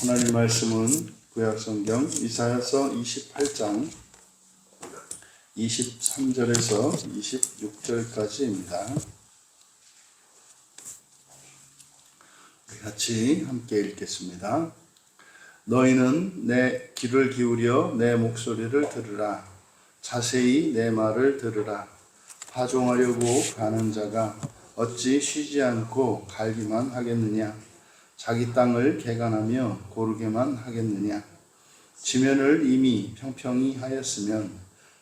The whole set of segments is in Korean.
하나님 말씀은 구약성경 이사야서 28장 23절에서 26절까지입니다. 같이 함께 읽겠습니다. 너희는 내 귀를 기울여 내 목소리를 들으라. 자세히 내 말을 들으라. 파종하려고 가는 자가 어찌 쉬지 않고 갈기만 하겠느냐. 자기 땅을 개간하며 고르게만 하겠느냐. 지면을 이미 평평히 하였으면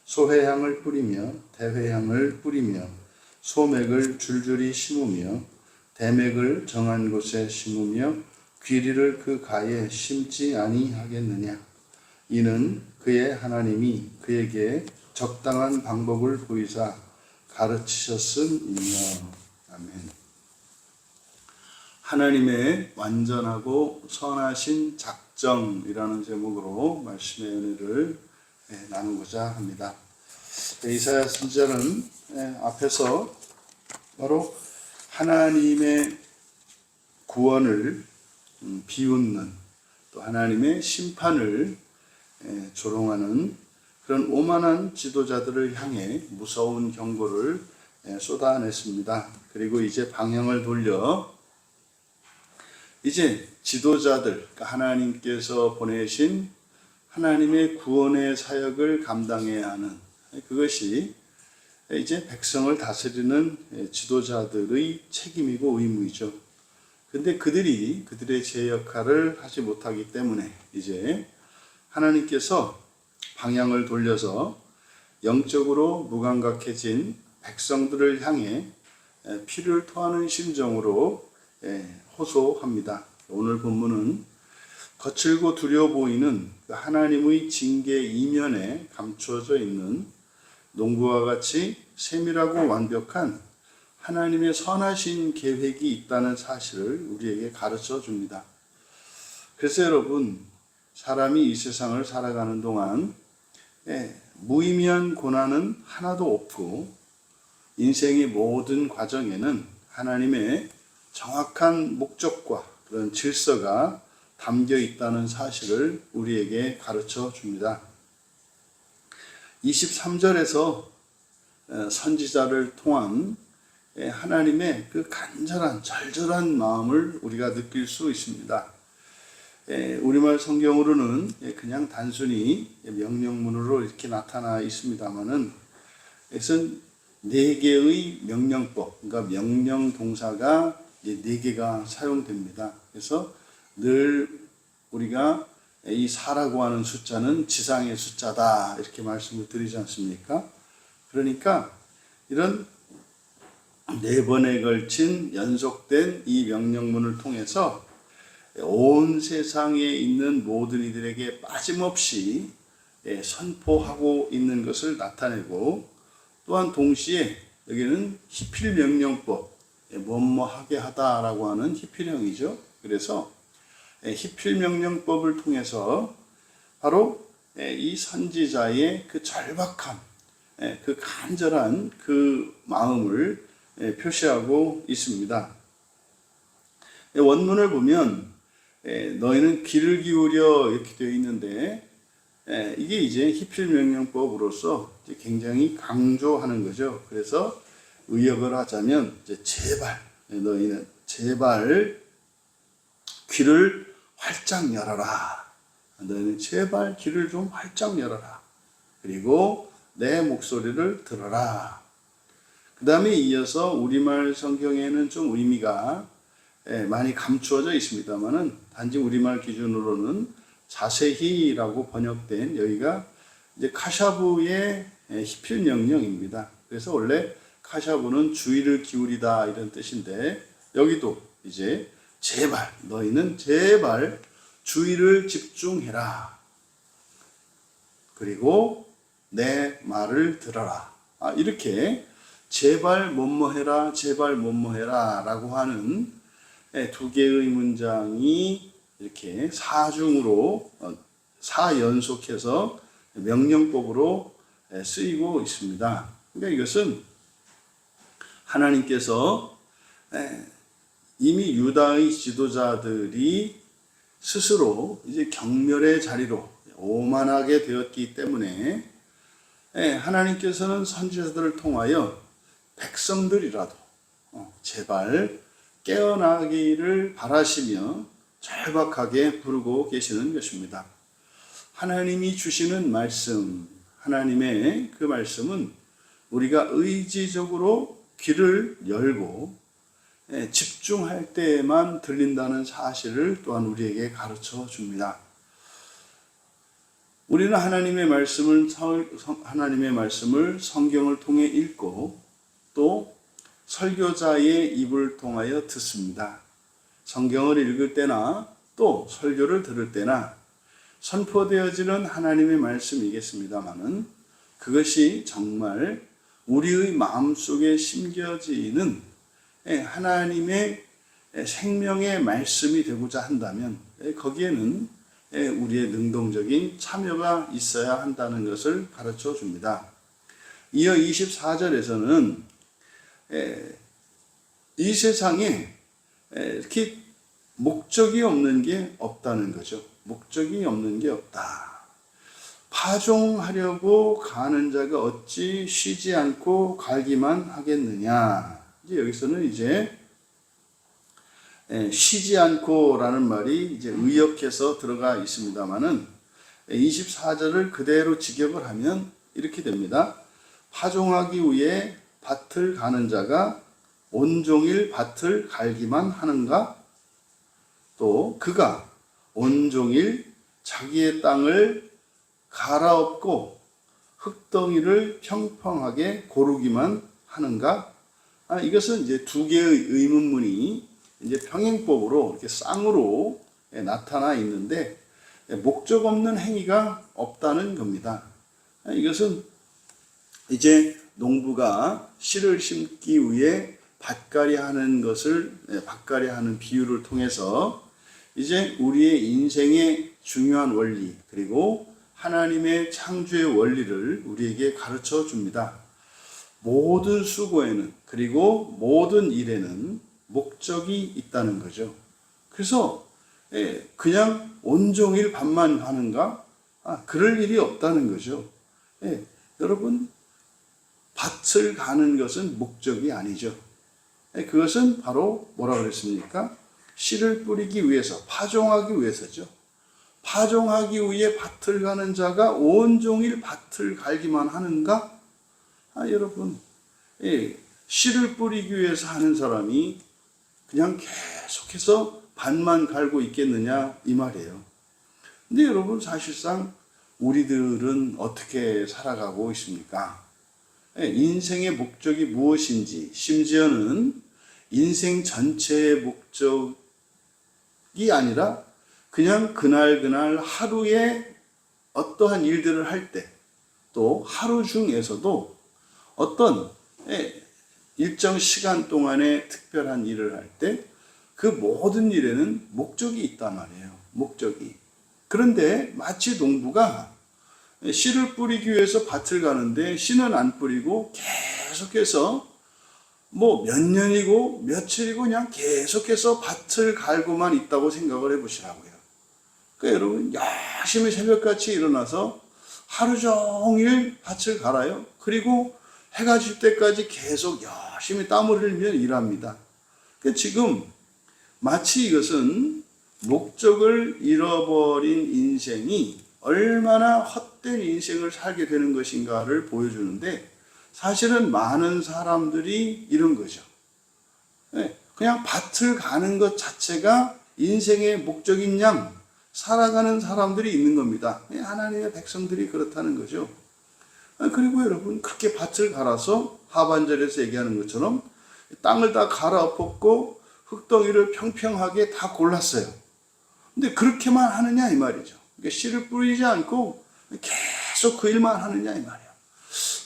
소회향을 뿌리며 대회향을 뿌리며 소맥을 줄줄이 심으며 대맥을 정한 곳에 심으며 귀리를 그 가에 심지 아니하겠느냐. 이는 그의 하나님이 그에게 적당한 방법을 보이사 가르치셨음이며. 아멘. 하나님의 완전하고 선하신 작정이라는 제목으로 말씀의 은혜를 나누고자 합니다. 이사야 선지자는 앞에서 바로 하나님의 구원을 비웃는, 또 하나님의 심판을 조롱하는 그런 오만한 지도자들을 향해 무서운 경고를 쏟아냈습니다. 그리고 이제 방향을 돌려 이제 지도자들, 하나님께서 보내신 하나님의 구원의 사역을 감당해야 하는, 그것이 이제 백성을 다스리는 지도자들의 책임이고 의무이죠. 근데 그들의 제 역할을 하지 못하기 때문에 이제 하나님께서 방향을 돌려서 영적으로 무감각해진 백성들을 향해 피를 토하는 심정으로 호소합니다. 오늘 본문은 거칠고 두려워 보이는 하나님의 징계 이면에 감추어져 있는 농부와 같이 세밀하고 완벽한 하나님의 선하신 계획이 있다는 사실을 우리에게 가르쳐 줍니다. 그래서 여러분, 사람이 이 세상을 살아가는 동안 무의미한 고난은 하나도 없고 인생의 모든 과정에는 하나님의 정확한 목적과 그런 질서가 담겨 있다는 사실을 우리에게 가르쳐 줍니다. 23절에서 선지자를 통한 하나님의 그 간절한 절절한 마음을 우리가 느낄 수 있습니다. 우리말 성경으로는 그냥 단순히 명령문으로 이렇게 나타나 있습니다만은 이것은 4개의 명령법, 그러니까 명령 동사가 4개가 사용됩니다. 그래서 늘 우리가 이 4라고 하는 숫자는 지상의 숫자다 이렇게 말씀을 드리지 않습니까? 그러니까 이런 4번에 걸친 연속된 이 명령문을 통해서 온 세상에 있는 모든 이들에게 빠짐없이 선포하고 있는 것을 나타내고, 또한 동시에 여기는 히필명령법, 뭐뭐하게 하다라고 하는 히필형이죠. 그래서 히필명령법을 통해서 바로 이 선지자의 그 절박함, 그 간절한 그 마음을 표시하고 있습니다. 원문을 보면 너희는 귀를 기울여 이렇게 되어 있는데, 이게 이제 히필명령법으로서 굉장히 강조하는 거죠. 그래서 의역을 하자면 이제 제발, 너희는 제발 귀를 활짝 열어라. 너희는 제발 귀를 좀 활짝 열어라. 그리고 내 목소리를 들어라. 그 다음에 이어서 우리말 성경에는 좀 의미가 많이 감추어져 있습니다만은 단지 우리말 기준으로는 자세히라고 번역된 여기가 이제 카샤부의 히필 명령입니다. 그래서 원래 카샤부는 주의를 기울이다 이런 뜻인데, 여기도 이제 제발, 너희는 제발 주의를 집중해라. 그리고 내 말을 들어라. 이렇게 제발 뭐뭐해라, 제발 뭐뭐해라 라고 하는 2개의 문장이 이렇게 4중으로 4연속해서 명령법으로 쓰이고 있습니다. 그러니까 이것은 하나님께서 이미 유다의 지도자들이 스스로 이제 경멸의 자리로 오만하게 되었기 때문에 하나님께서는 선지자들을 통하여 백성들이라도 제발 깨어나기를 바라시며 절박하게 부르고 계시는 것입니다. 하나님이 주시는 말씀, 하나님의 그 말씀은 우리가 의지적으로 귀를 열고 집중할 때에만 들린다는 사실을 또한 우리에게 가르쳐 줍니다. 우리는 하나님의 말씀을 성경을 통해 읽고 또 설교자의 입을 통하여 듣습니다. 성경을 읽을 때나 또 설교를 들을 때나 선포되어지는 하나님의 말씀이겠습니다마는 그것이 정말 우리의 마음속에 심겨지는 하나님의 생명의 말씀이 되고자 한다면 거기에는 우리의 능동적인 참여가 있어야 한다는 것을 가르쳐 줍니다. 이어 24절에서는 이 세상에 이렇게 목적이 없는 게 없다는 거죠. 목적이 없는 게 없다. 파종하려고 가는 자가 어찌 쉬지 않고 갈기만 하겠느냐. 이제 여기서는 이제 쉬지 않고라는 말이 이제 의역해서 들어가 있습니다만은 24절을 그대로 직역을 하면 이렇게 됩니다. 파종하기 위해 밭을 가는 자가 온종일 밭을 갈기만 하는가? 또 그가 온종일 자기의 땅을 갈아엎고 흙덩이를 평평하게 고르기만 하는가? 이것은 이제 두 개의 의문문이 이제 평행법으로 이렇게 쌍으로 나타나 있는데 목적 없는 행위가 없다는 겁니다. 이것은 이제 농부가 씨를 심기 위해 밭갈이 하는 비유를 통해서 이제 우리의 인생의 중요한 원리 그리고 하나님의 창조의 원리를 우리에게 가르쳐 줍니다. 모든 수고에는 그리고 모든 일에는 목적이 있다는 거죠. 그래서 그냥 온종일 밭만 하는가? 그럴 일이 없다는 거죠. 여러분 밭을 가는 것은 목적이 아니죠. 그것은 바로 뭐라 그랬습니까? 씨를 뿌리기 위해서, 파종하기 위해서죠. 파종하기 위해 밭을 가는 자가 온종일 밭을 갈기만 하는가? 여러분, 씨를 뿌리기 위해서 하는 사람이 그냥 계속해서 밭만 갈고 있겠느냐 이 말이에요. 근데 여러분 사실상 우리들은 어떻게 살아가고 있습니까? 인생의 목적이 무엇인지, 심지어는 인생 전체의 목적이 아니라 그냥 그날 하루에 어떠한 일들을 할 때, 또 하루 중에서도 어떤 일정 시간 동안에 특별한 일을 할 때 그 모든 일에는 목적이 있단 말이에요. 목적이. 그런데 마치 농부가 씨를 뿌리기 위해서 밭을 가는데 씨는 안 뿌리고 계속해서 뭐 몇 년이고 며칠이고 그냥 계속해서 밭을 갈고만 있다고 생각을 해보시라고요. 그러니까 여러분 열심히 새벽같이 일어나서 하루 종일 밭을 갈아요. 그리고 해가 질 때까지 계속 열심히 땀을 흘리며 일합니다. 그러니까 지금 마치 이것은 목적을 잃어버린 인생이 얼마나 헛된 인생을 살게 되는 것인가를 보여주는데 사실은 많은 사람들이 이런 거죠. 그냥 밭을 가는 것 자체가 인생의 목적인 양 살아가는 사람들이 있는 겁니다. 하나님의 백성들이 그렇다는 거죠. 그리고 여러분 그렇게 밭을 갈아서 하반절에서 얘기하는 것처럼 땅을 다 갈아엎었고 흙덩이를 평평하게 다 골랐어요. 근데 그렇게만 하느냐 이 말이죠. 그러니까 씨를 뿌리지 않고 계속 그 일만 하느냐 이 말이에요.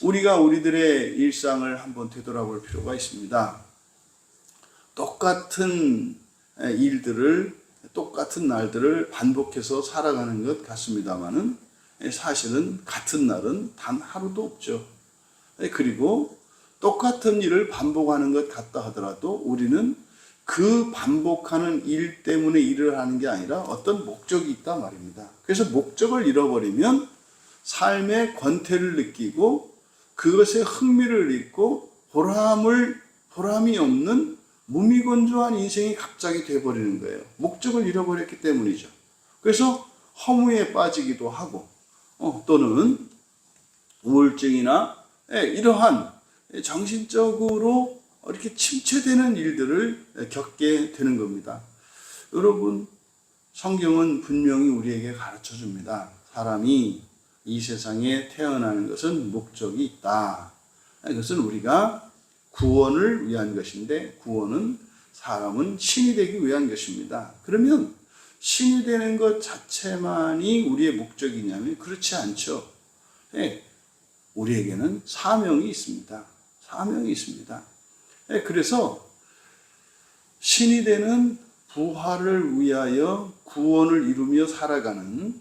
우리가 우리들의 일상을 한번 되돌아볼 필요가 있습니다. 똑같은 일들을 똑같은 날들을 반복해서 살아가는 것 같습니다만은 사실은 같은 날은 단 하루도 없죠. 그리고 똑같은 일을 반복하는 것 같다 하더라도 우리는 그 반복하는 일 때문에 일을 하는 게 아니라 어떤 목적이 있다 말입니다. 그래서 목적을 잃어버리면 삶의 권태를 느끼고 그것에 흥미를 잃고 보람이 없는 무미건조한 인생이 갑자기 돼버리는 거예요. 목적을 잃어버렸기 때문이죠. 그래서 허무에 빠지기도 하고 또는 우울증이나 이러한 정신적으로 이렇게 침체되는 일들을 겪게 되는 겁니다. 여러분, 성경은 분명히 우리에게 가르쳐 줍니다. 사람이 이 세상에 태어나는 것은 목적이 있다. 이것은 우리가 구원을 위한 것인데 구원은 사람은 신이 되기 위한 것입니다. 그러면 신이 되는 것 자체만이 우리의 목적이냐면 그렇지 않죠. 우리에게는 사명이 있습니다. 사명이 있습니다. 그래서 신이 되는 부활을 위하여 구원을 이루며 살아가는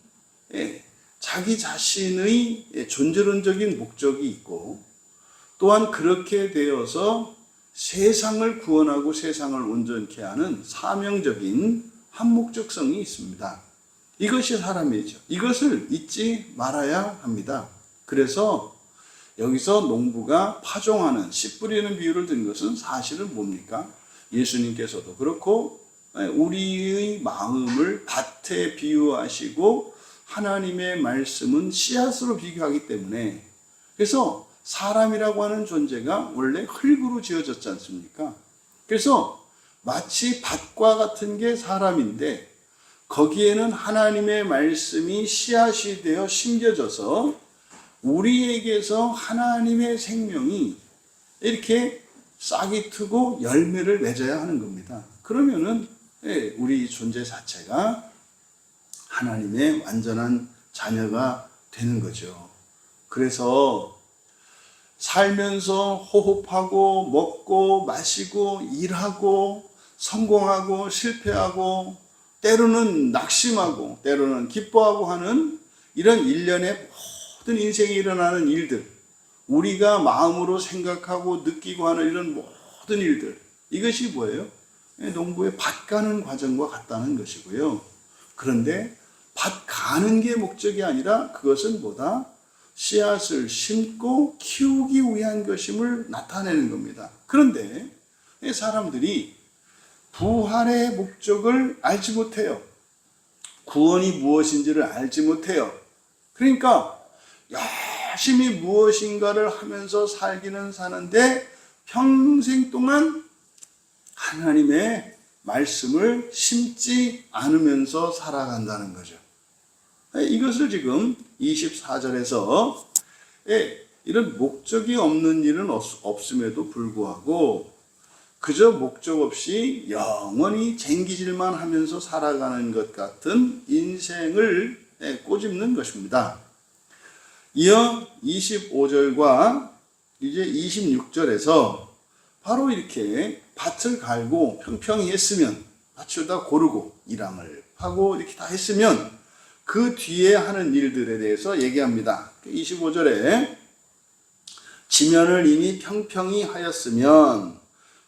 자기 자신의 존재론적인 목적이 있고 또한 그렇게 되어서 세상을 구원하고 세상을 온전케 하는 사명적인 한목적성이 있습니다. 이것이 사람이죠. 이것을 잊지 말아야 합니다. 그래서 여기서 농부가 파종하는 씨 뿌리는 비유를 든 것은 사실은 뭡니까? 예수님께서도 그렇고 우리의 마음을 밭에 비유하시고 하나님의 말씀은 씨앗으로 비교하기 때문에 그래서 사람이라고 하는 존재가 원래 흙으로 지어졌지 않습니까? 그래서 마치 밭과 같은 게 사람인데 거기에는 하나님의 말씀이 씨앗이 되어 심겨져서 우리에게서 하나님의 생명이 이렇게 싹이 트고 열매를 맺어야 하는 겁니다. 그러면은 우리 존재 자체가 하나님의 완전한 자녀가 되는 거죠. 그래서 살면서 호흡하고 먹고 마시고 일하고 성공하고 실패하고 때로는 낙심하고 때로는 기뻐하고 하는 이런 일련의 모든 인생에 일어나는 일들, 우리가 마음으로 생각하고 느끼고 하는 이런 모든 일들, 이것이 뭐예요? 농부의 밭 가는 과정과 같다는 것이고요. 그런데 밭 가는 게 목적이 아니라 그것은 뭐다? 씨앗을 심고 키우기 위한 것임을 나타내는 겁니다. 그런데 사람들이 부활의 목적을 알지 못해요. 구원이 무엇인지를 알지 못해요. 그러니까 열심히 무엇인가를 하면서 살기는 사는데 평생 동안 하나님의 말씀을 심지 않으면서 살아간다는 거죠. 이것을 지금 24절에서 이런 목적이 없는 일은 없음에도 불구하고 그저 목적 없이 영원히 쟁기질만 하면서 살아가는 것 같은 인생을 꼬집는 것입니다. 이어 25절과 이제 26절에서 바로 이렇게 밭을 갈고 평평히 했으면 밭을 다 고르고 일함을 하고 이렇게 다 했으면 그 뒤에 하는 일들에 대해서 얘기합니다. 25절에 지면을 이미 평평히 하였으면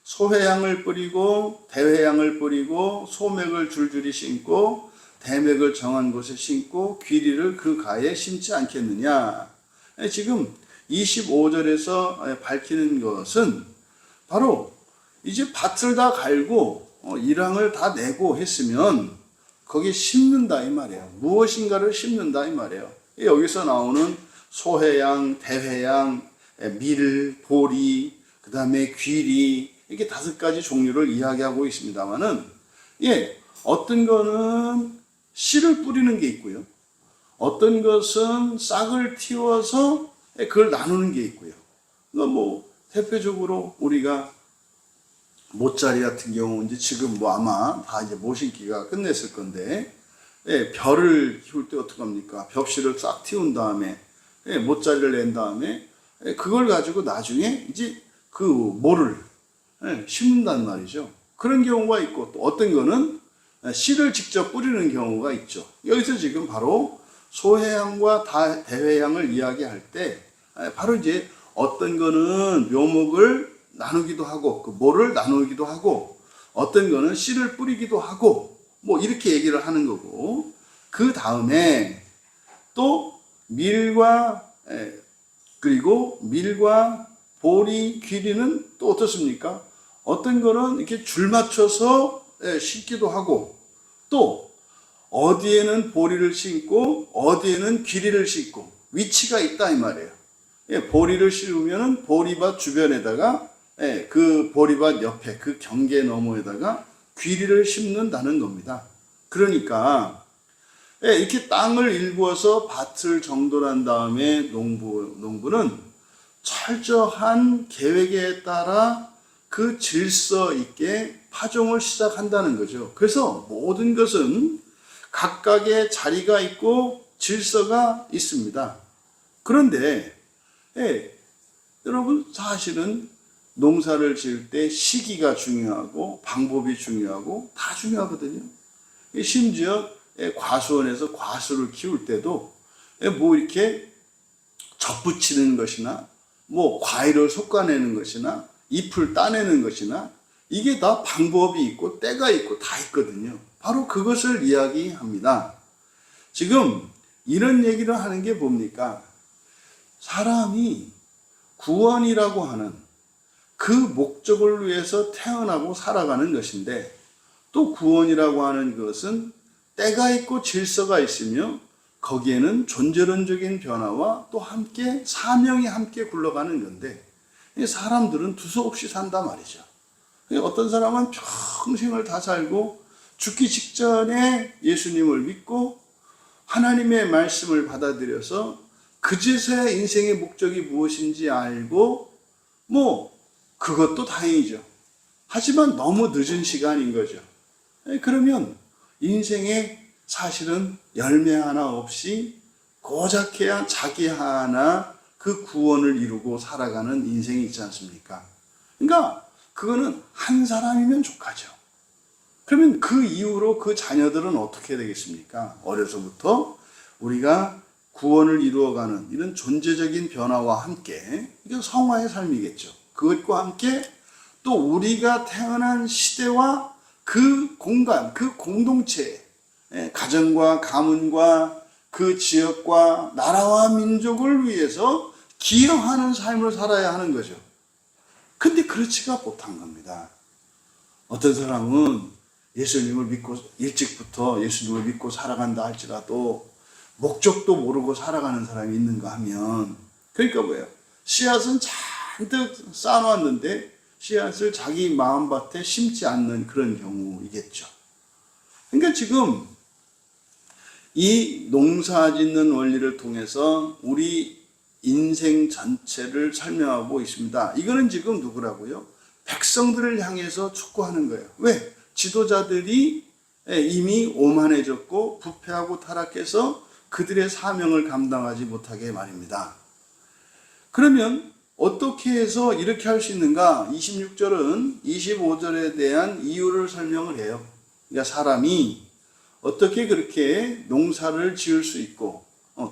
소회향을 뿌리고 대회향을 뿌리고 소맥을 줄줄이 심고 대맥을 정한 곳에 심고 귀리를 그 가에 심지 않겠느냐. 지금 25절에서 밝히는 것은 바로 이제 밭을 다 갈고 일항을 다 내고 했으면 거기 심는다 이 말이에요. 무엇인가를 심는다 이 말이에요. 여기서 나오는 소회향, 대회향, 밀, 보리, 그 다음에 귀리 이렇게 5가지 종류를 이야기하고 있습니다만은 어떤 거는 씨를 뿌리는 게 있고요. 어떤 것은 싹을 틔워서 그걸 나누는 게 있고요. 그러니까 대표적으로 우리가 모짜리 같은 경우 이제 지금 아마 다 이제 모신기가 끝냈을 건데 벼를 키울 때 어떻게 합니까? 벽실을 싹 틔운 다음에 모짜리를 낸 다음에 그걸 가지고 나중에 이제 그 모를 심는단 말이죠. 그런 경우가 있고 또 어떤 거는 씨를 직접 뿌리는 경우가 있죠. 여기서 지금 바로 소회향과 대회향을 이야기할 때 바로 이제 어떤 거는 묘목을 나누기도 하고 그 모를 나누기도 하고 어떤 거는 씨를 뿌리기도 하고 뭐 이렇게 얘기를 하는 거고, 그 다음에 또 그리고 밀과 보리, 귀리는 또 어떻습니까? 어떤 거는 이렇게 줄 맞춰서 심기도 하고, 또 어디에는 보리를 심고 어디에는 귀리를 심고 위치가 있다 이 말이에요. 보리를 심으면 보리밭 주변에다가, 그 보리밭 옆에 그 경계 너머에다가 귀리를 심는다는 겁니다. 그러니까 이렇게 땅을 일구어서 밭을 정돈한 다음에 농부는 철저한 계획에 따라 그 질서 있게 파종을 시작한다는 거죠. 그래서 모든 것은 각각의 자리가 있고 질서가 있습니다. 그런데 여러분, 사실은 농사를 지을 때 시기가 중요하고 방법이 중요하고 다 중요하거든요. 심지어 과수원에서 과수를 키울 때도 뭐 이렇게 접붙이는 것이나 뭐 과일을 솎아내는 것이나 잎을 따내는 것이나 이게 다 방법이 있고 때가 있고 다 있거든요. 바로 그것을 이야기합니다. 지금 이런 얘기를 하는 게 뭡니까? 사람이 구원이라고 하는 그 목적을 위해서 태어나고 살아가는 것인데, 또 구원이라고 하는 것은 때가 있고 질서가 있으며 거기에는 존재론적인 변화와 또 함께 사명이 함께 굴러가는 건데, 사람들은 두서없이 산단 말이죠. 어떤 사람은 평생을 다 살고 죽기 직전에 예수님을 믿고 하나님의 말씀을 받아들여서 그제서야 인생의 목적이 무엇인지 알고 뭐 그것도 다행이죠. 하지만 너무 늦은 시간인 거죠. 그러면 인생에 사실은 열매 하나 없이 고작해야 자기 하나 그 구원을 이루고 살아가는 인생이 있지 않습니까? 그러니까 그거는 한 사람이면 족하죠. 그러면 그 이후로 그 자녀들은 어떻게 되겠습니까? 어려서부터 우리가 구원을 이루어가는 이런 존재적인 변화와 함께, 이건 성화의 삶이겠죠. 그것과 함께 또 우리가 태어난 시대와 그 공간, 그 공동체, 가정과 가문과 그 지역과 나라와 민족을 위해서 기여하는 삶을 살아야 하는 거죠. 근데 그렇지가 못한 겁니다. 어떤 사람은 예수님을 믿고 일찍부터 예수님을 믿고 살아간다 할지라도 목적도 모르고 살아가는 사람이 있는가 하면, 그러니까 뭐예요? 씨앗은 잔뜩 쌓아놨는데 씨앗을 자기 마음밭에 심지 않는 그런 경우이겠죠. 그러니까 지금 이 농사 짓는 원리를 통해서 우리 인생 전체를 설명하고 있습니다. 이거는 지금 누구라고요? 백성들을 향해서 촉구하는 거예요. 왜? 지도자들이 이미 오만해졌고 부패하고 타락해서 그들의 사명을 감당하지 못하게 말입니다. 그러면 어떻게 해서 이렇게 할 수 있는가? 26절은 25절에 대한 이유를 설명을 해요. 그러니까 사람이 어떻게 그렇게 농사를 지을 수 있고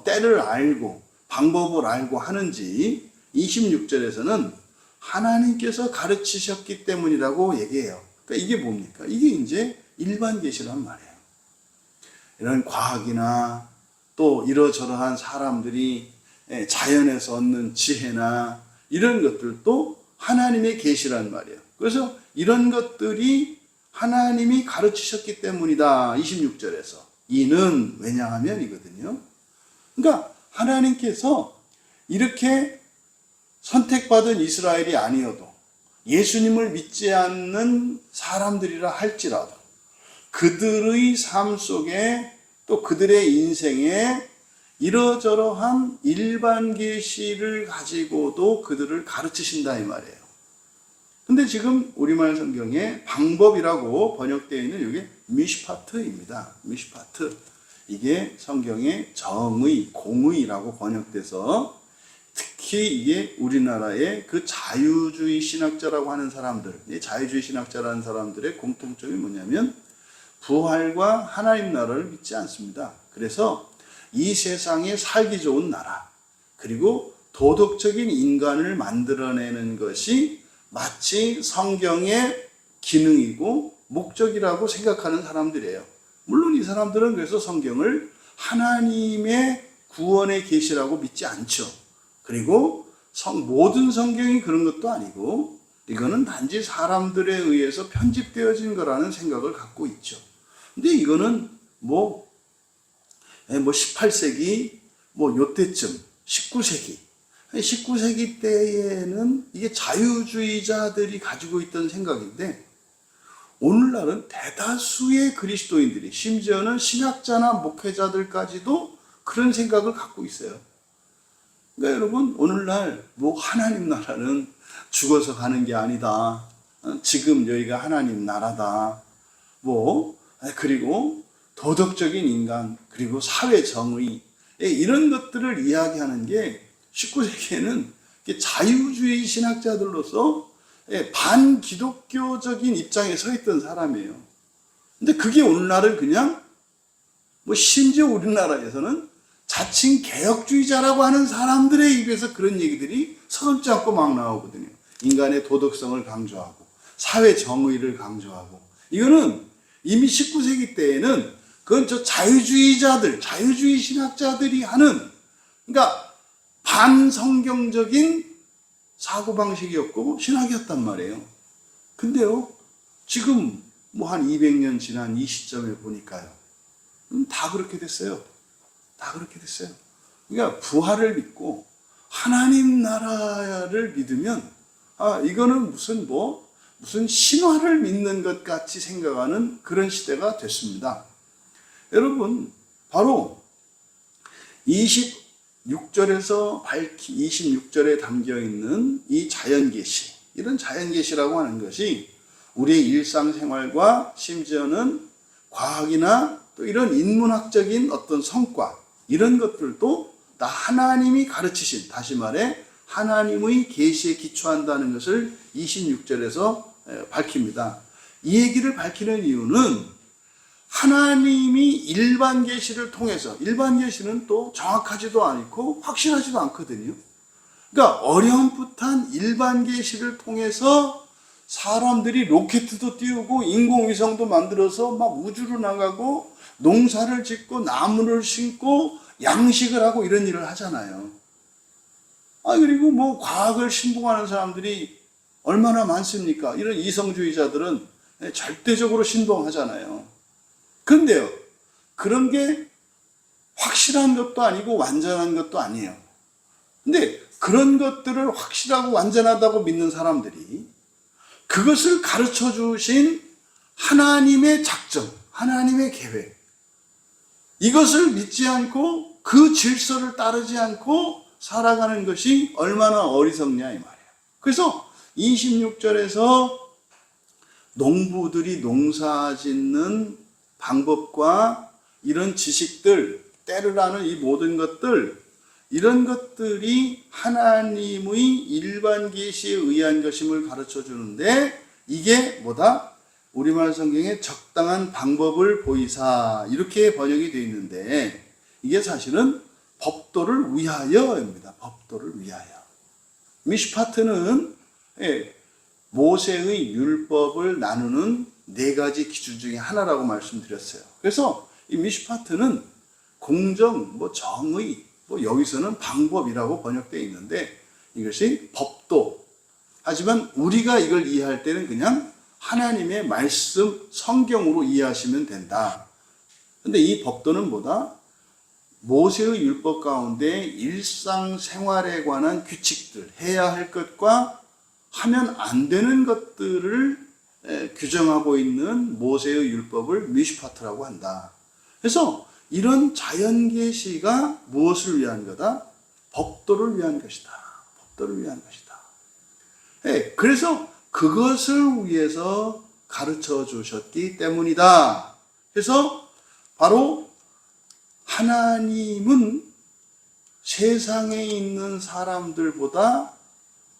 때를 알고 방법을 알고 하는지 26절에서는 하나님께서 가르치셨기 때문이라고 얘기해요. 그러니까 이게 뭡니까? 이게 이제 일반 계시란 말이에요. 이런 과학이나 또 이러저러한 사람들이 자연에서 얻는 지혜나 이런 것들도 하나님의 계시란 말이에요. 그래서 이런 것들이 하나님이 가르치셨기 때문이다. 26절에서. 이는 왜냐하면 이거든요. 그러니까 하나님께서 이렇게 선택받은 이스라엘이 아니어도 예수님을 믿지 않는 사람들이라 할지라도 그들의 삶 속에 또 그들의 인생에 이러저러한 일반 계시를 가지고도 그들을 가르치신다 이 말이에요. 근데 지금 우리말 성경에 방법이라고 번역되어 있는 이게 미시파트입니다. 미시파트. 이게 성경에 정의, 공의라고 번역돼서 특히 이게 우리나라의 그 자유주의 신학자라고 하는 사람들, 자유주의 신학자라는 사람들의 공통점이 뭐냐면 부활과 하나님 나라를 믿지 않습니다. 그래서 이 세상에 살기 좋은 나라, 그리고 도덕적인 인간을 만들어내는 것이 마치 성경의 기능이고 목적이라고 생각하는 사람들이에요. 물론 이 사람들은 그래서 성경을 하나님의 구원의 계시라고 믿지 않죠. 그리고 모든 성경이 그런 것도 아니고 이거는 단지 사람들에 의해서 편집되어진 거라는 생각을 갖고 있죠. 근데 이거는 18세기 요때쯤 19세기 때에는 이게 자유주의자들이 가지고 있던 생각인데 오늘날은 대다수의 그리스도인들이 심지어는 신학자나 목회자들까지도 그런 생각을 갖고 있어요. 그러니까 여러분 오늘날 하나님 나라는 죽어서 가는 게 아니다. 지금 여기가 하나님 나라다. 그리고 도덕적인 인간 그리고 사회 정의 이런 것들을 이야기하는 게 19세기에는 자유주의 신학자들로서 반기독교적인 입장에 서 있던 사람이에요. 근데 그게 오늘날은 그냥 심지어 우리나라에서는 자칭 개혁주의자라고 하는 사람들의 입에서 그런 얘기들이 서슴지 않고 막 나오거든요. 인간의 도덕성을 강조하고 사회 정의를 강조하고 이거는 이미 19세기 때에는 그건 자유주의 신학자들이 하는 그러니까 반성경적인 사고방식이었고 신학이었단 말이에요. 근데요 지금 한 200년 지난 이 시점에 보니까요 다 그렇게 됐어요. 다 그렇게 됐어요. 그러니까 부활을 믿고 하나님 나라를 믿으면 이거는 무슨 신화를 믿는 것 같이 생각하는 그런 시대가 됐습니다. 여러분 바로 26절에 담겨 있는 이 자연계시, 이런 자연계시라고 하는 것이 우리의 일상생활과 심지어는 과학이나 또 이런 인문학적인 어떤 성과 이런 것들도 다 하나님이 가르치신, 다시 말해 하나님의 계시에 기초한다는 것을 26절에서 밝힙니다. 이 얘기를 밝히는 이유는 하나님이 일반 계시를 통해서, 일반 계시는 또 정확하지도 않고 확실하지도 않거든요. 그러니까 어렴풋한 일반 계시를 통해서 사람들이 로켓도 띄우고 인공위성도 만들어서 막 우주로 나가고 농사를 짓고 나무를 심고 양식을 하고 이런 일을 하잖아요. 그리고 과학을 신봉하는 사람들이 얼마나 많습니까? 이런 이성주의자들은 절대적으로 신봉하잖아요. 그런데요, 그런 게 확실한 것도 아니고 완전한 것도 아니에요. 근데 그런 것들을 확실하고 완전하다고 믿는 사람들이 그것을 가르쳐 주신 하나님의 작정, 하나님의 계획, 이것을 믿지 않고 그 질서를 따르지 않고 살아가는 것이 얼마나 어리석냐 이 말이에요. 그래서 26절에서 농부들이 농사 짓는 방법과 이런 지식들, 때를 아는 이 모든 것들, 이런 것들이 하나님의 일반 계시에 의한 것임을 가르쳐 주는데 이게 우리말 성경에 적당한 방법을 보이사 이렇게 번역이 되어 있는데 이게 사실은 법도를 위하여입니다. 법도를 위하여. 미슈파트는 모세의 율법을 나누는 4가지 기준 중에 하나라고 말씀드렸어요. 그래서 이 미슈파트는 공정, 정의, 여기서는 방법이라고 번역되어 있는데 이것이 법도. 하지만 우리가 이걸 이해할 때는 그냥 하나님의 말씀, 성경으로 이해하시면 된다. 근데 이 법도는 모세의 율법 가운데 일상생활에 관한 규칙들, 해야 할 것과 하면 안 되는 것들을 규정하고 있는 모세의 율법을 미슈파트라고 한다. 그래서 이런 자연계시가 무엇을 위한 거다? 법도를 위한 것이다. 법도를 위한 것이다. 그래서 그것을 위해서 가르쳐 주셨기 때문이다. 그래서 바로 하나님은 세상에 있는 사람들보다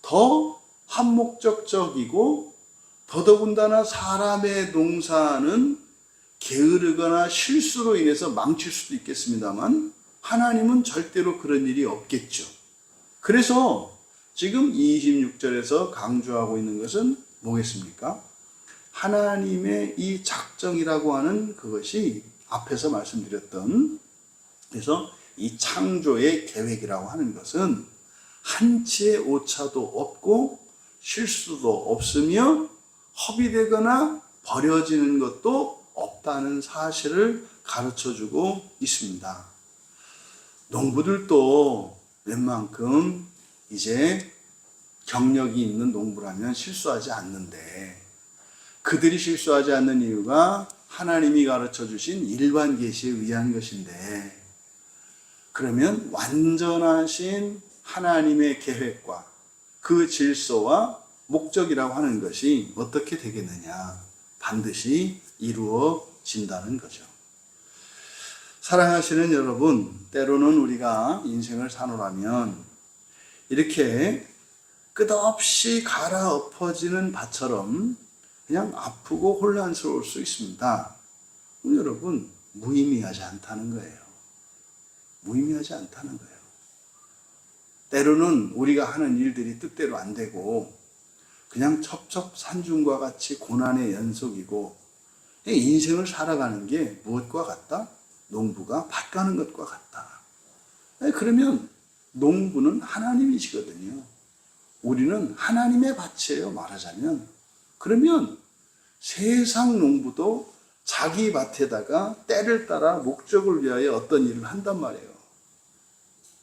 더 한목적적이고 더더군다나 사람의 농사는 게으르거나 실수로 인해서 망칠 수도 있겠습니다만 하나님은 절대로 그런 일이 없겠죠. 그래서 지금 26절에서 강조하고 있는 것은 뭐겠습니까? 하나님의 이 작정이라고 하는 그것이 앞에서 말씀드렸던, 그래서 이 창조의 계획이라고 하는 것은 한치의 오차도 없고 실수도 없으며 허비되거나 버려지는 것도 없다는 사실을 가르쳐주고 있습니다. 농부들도 웬만큼 이제 경력이 있는 농부라면 실수하지 않는데, 그들이 실수하지 않는 이유가 하나님이 가르쳐 주신 일반 계시에 의한 것인데, 그러면 완전하신 하나님의 계획과 그 질서와 목적이라고 하는 것이 어떻게 되겠느냐? 반드시 이루어진다는 거죠. 사랑하시는 여러분, 때로는 우리가 인생을 사노라면 이렇게 끝없이 갈아엎어지는 밭처럼 그냥 아프고 혼란스러울 수 있습니다. 여러분, 무의미하지 않다는 거예요. 무의미하지 않다는 거예요. 때로는 우리가 하는 일들이 뜻대로 안 되고 그냥 첩첩산중과 같이 고난의 연속이고, 인생을 살아가는 게 무엇과 같다? 농부가 밭 가는 것과 같다. 그러면 농부는 하나님이시거든요. 우리는 하나님의 밭이에요, 말하자면. 그러면 세상 농부도 자기 밭에다가 때를 따라 목적을 위하여 어떤 일을 한단 말이에요.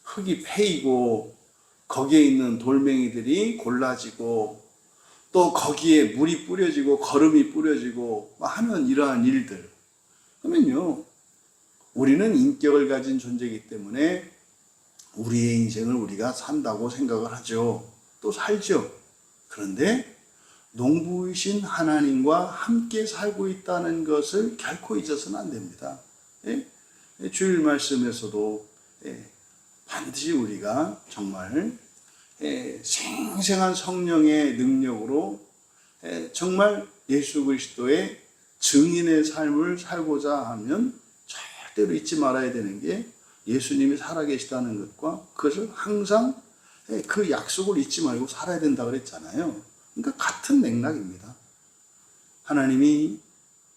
흙이 패이고 거기에 있는 돌멩이들이 골라지고 또 거기에 물이 뿌려지고 거름이 뿌려지고 하는 이러한 일들. 그러면요, 우리는 인격을 가진 존재이기 때문에 우리의 인생을 우리가 산다고 생각을 하죠. 또 살죠. 그런데 농부이신 하나님과 함께 살고 있다는 것을 결코 잊어서는 안 됩니다. 주일 말씀에서도 반드시 우리가 정말 생생한 성령의 능력으로 정말 예수 그리스도의 증인의 삶을 살고자 하면 절대로 잊지 말아야 되는 게 예수님이 살아계시다는 것과 그것을 항상 그 약속을 잊지 말고 살아야 된다 그랬잖아요. 그러니까 같은 맥락입니다. 하나님이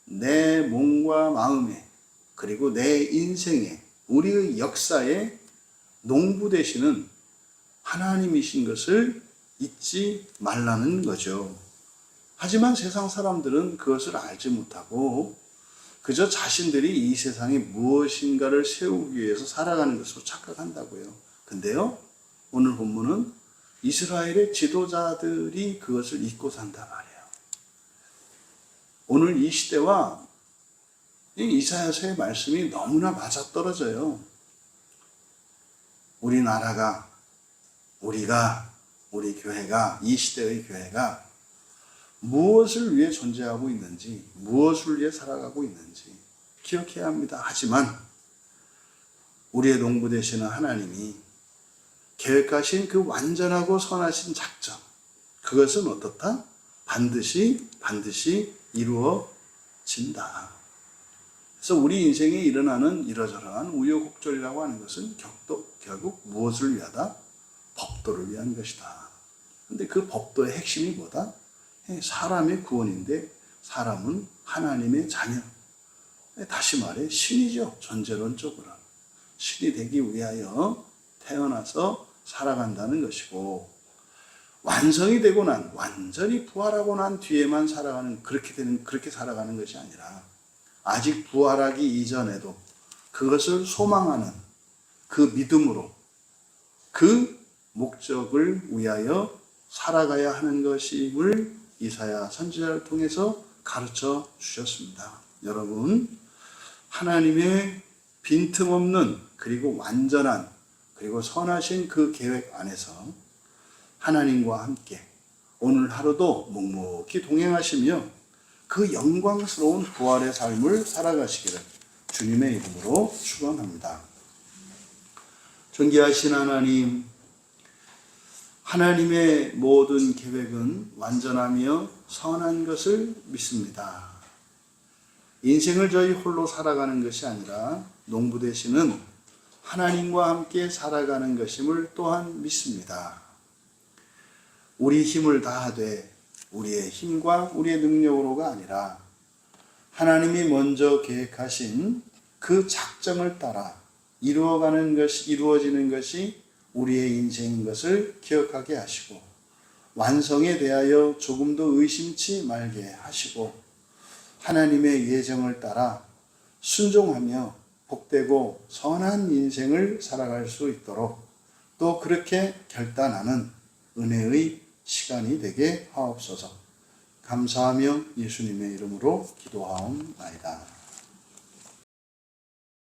내 몸과 마음에 그리고 내 인생에 우리의 역사에 농부 되시는 하나님이신 것을 잊지 말라는 거죠. 하지만 세상 사람들은 그것을 알지 못하고 그저 자신들이 이 세상에 무엇인가를 세우기 위해서 살아가는 것으로 착각한다고요. 근데요, 오늘 본문은 이스라엘의 지도자들이 그것을 잊고 산단 말이에요. 오늘 이 시대와 이사야서의 말씀이 너무나 맞아떨어져요. 우리나라가, 우리 교회가, 이 시대의 교회가 무엇을 위해 존재하고 있는지, 무엇을 위해 살아가고 있는지 기억해야 합니다. 하지만 우리의 농부 되시는 하나님이 계획하신 그 완전하고 선하신 작정, 그것은 어떻다? 반드시 이루어진다. 그래서 우리 인생에 일어나는 이러저러한 우여곡절이라고 하는 것은 결국 무엇을 위하다? 법도를 위한 것이다. 근데 그 법도의 핵심이 뭐다? 사람의 구원인데 사람은 하나님의 자녀. 다시 말해 신이죠. 존재론적으로. 신이 되기 위하여 태어나서 살아간다는 것이고, 완성이 되고 난, 완전히 부활하고 난 뒤에만 그렇게 살아가는 것이 아니라 아직 부활하기 이전에도 그것을 소망하는 그 믿음으로 그 목적을 위하여 살아가야 하는 것임을 이사야 선지자를 통해서 가르쳐 주셨습니다. 여러분, 하나님의 빈틈없는 그리고 완전한 그리고 선하신 그 계획 안에서 하나님과 함께 오늘 하루도 묵묵히 동행하시며 그 영광스러운 부활의 삶을 살아가시기를 주님의 이름으로 축원합니다. 존귀하신 하나님, 하나님의 모든 계획은 완전하며 선한 것을 믿습니다. 인생을 저희 홀로 살아가는 것이 아니라 농부 되시는 하나님과 함께 살아가는 것임을 또한 믿습니다. 우리 힘을 다하되 우리의 힘과 우리의 능력으로가 아니라 하나님이 먼저 계획하신 그 작정을 따라 이루어지는 것이 우리의 인생인 것을 기억하게 하시고 완성에 대하여 조금도 의심치 말게 하시고 하나님의 예정을 따라 순종하며 복되고 선한 인생을 살아갈 수 있도록 또 그렇게 결단하는 은혜의 시간이 되게 하옵소서. 감사하며 예수님의 이름으로 기도하옵나이다.